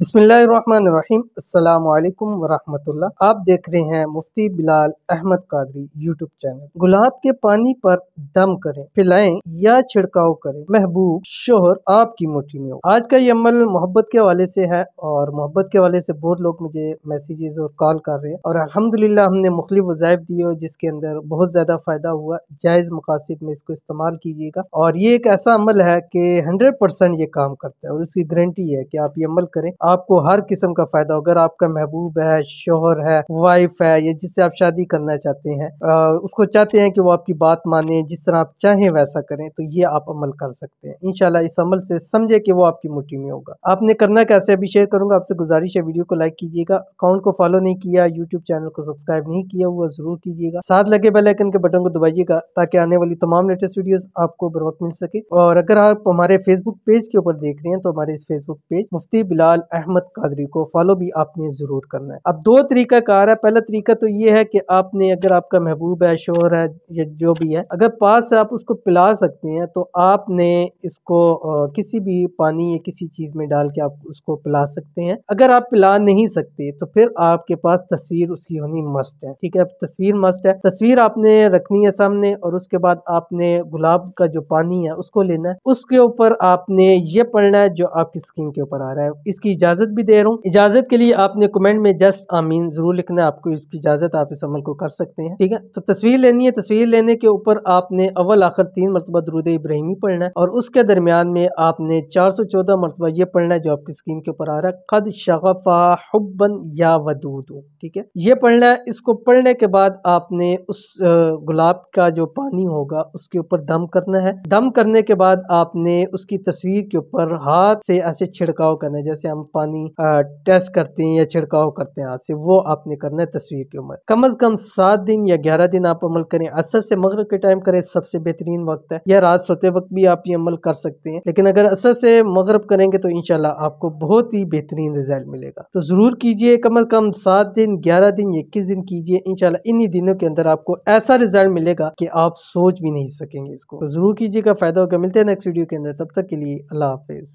बिस्मिल्लाहिर्रहमानिर्रहीम अस्सलाम वालेकुम वरहमतुल्लाह। आप देख रहे हैं मुफ्ती बिलाल अहमद कादरी यूट्यूब चैनल। गुलाब के पानी पर दम करें, पिलाएं या छिड़काव करें, महबूब शोहर आपकी मुट्ठी में हो। आज का ये अमल मोहब्बत के हवाले से है और मोहब्बत के हवाले से बहुत लोग मुझे मैसेजेस और कॉल कर रहे हैं और अल्हम्दुलिल्लाह हमने मुख्तलिफ वज़ाइफ दिए जिसके अंदर बहुत ज़्यादा फ़ायदा हुआ। जायज़ मकासद में इसको इस्तेमाल कीजिएगा और ये एक ऐसा अमल है कि 100% ये काम करता है और उसकी गारंटी है कि आप ये अमल करें, आपको हर किस्म का फायदा। अगर आपका महबूब है, शोहर है, वाइफ है या जिससे आप शादी करना चाहते हैं, उसको चाहते हैं कि वो आपकी बात माने, जिस तरह आप चाहें वैसा करें, तो ये आप अमल कर सकते हैं। इंशाल्लाह इस अमल से समझे कि वो आपकी मुट्ठी में होगा। आपने करना कैसे अभी शेयर करूंगा। आपसे गुजारिश है वीडियो को लाइक कीजिएगा, अकाउंट को फॉलो नहीं किया, यूट्यूब चैनल को सब्सक्राइब नहीं किया हुआ जरूर कीजिएगा, साथ लगे बेल आइकन के बटन को दबाइएगा ताकि आने वाली तमाम लेटेस्ट वीडियोस आपको बर वक्त मिल सके। और अगर आप हमारे फेसबुक पेज के ऊपर देख रहे हैं तो हमारे इस फेसबुक पेज मुफ्ती बिलाल अहमद कादरी को फॉलो भी आपने जरूर करना है। अब दो तरीका कार है। पहला तरीका तो ये है कि आपने, अगर आपका महबूब है, शोहर है या जो भी है, अगर पास से आप उसको पिला सकते हैं तो आपने इसको किसी भी पानी या किसी चीज में डाल के आप उसको पिला सकते हैं। अगर आप पिला नहीं सकते तो फिर आपके पास तस्वीर उसकी होनी मस्ट है। ठीक है, तस्वीर मस्ट है। तस्वीर आपने रखनी है सामने और उसके बाद आपने गुलाब का जो पानी है उसको लेना है, उसके ऊपर आपने ये पढ़ना है जो आपकी स्क्रीन के ऊपर आ रहा है। इसकी इजाजत भी दे रहा हूँ। इजाजत के लिए आपने कमेंट में जस्ट आमीन जरूर लिखना है, आपको इसकी इजाजत, आप इस अमल को कर सकते हैं। ठीक है, तो तस्वीर लेनी है। तस्वीर लेने के ऊपर आपने अव्वल आखिर 3 मरतबा दुरूद इब्राहिमी पढ़ना है और उसके दरमियान में आपने 414 मरतबा ये पढ़ना है जो आपकी स्क्रीन के ऊपर आ रहा है, कद शगफा हुब्बन या वदूदू। ठीक है, ये पढ़ना है। इसको पढ़ने के बाद आपने उस गुलाब का जो पानी होगा उसके ऊपर दम करना है। दम करने के बाद आपने उसकी तस्वीर के ऊपर हाथ से ऐसे छिड़काव करना है, जैसे हम पानी टेस्ट करते हैं या छिड़काव करते हैं हाथ से, वो आपने करना है तस्वीर के ऊपर। कम से कम 7 दिन या 11 दिन आप अमल करें। असर से मगरिब के टाइम करें, सबसे बेहतरीन वक्त है, या रात सोते वक्त भी आप ये अमल कर सकते हैं। लेकिन अगर असर से मगरिब करेंगे तो इंशाल्लाह आपको बहुत ही बेहतरीन रिजल्ट मिलेगा। तो जरूर कीजिए, कम से कम 7 दिन, 11 दिन, 21 दिन कीजिए। इंशाल्लाह इन्हीं दिनों के अंदर आपको ऐसा रिजल्ट मिलेगा कि आप सोच भी नहीं सकेंगे इसको। तो जरूर कीजिएगा, फायदा होगा। मिलते हैं नेक्स्ट वीडियो के अंदर, तब तक के लिए अल्लाह हाफिज।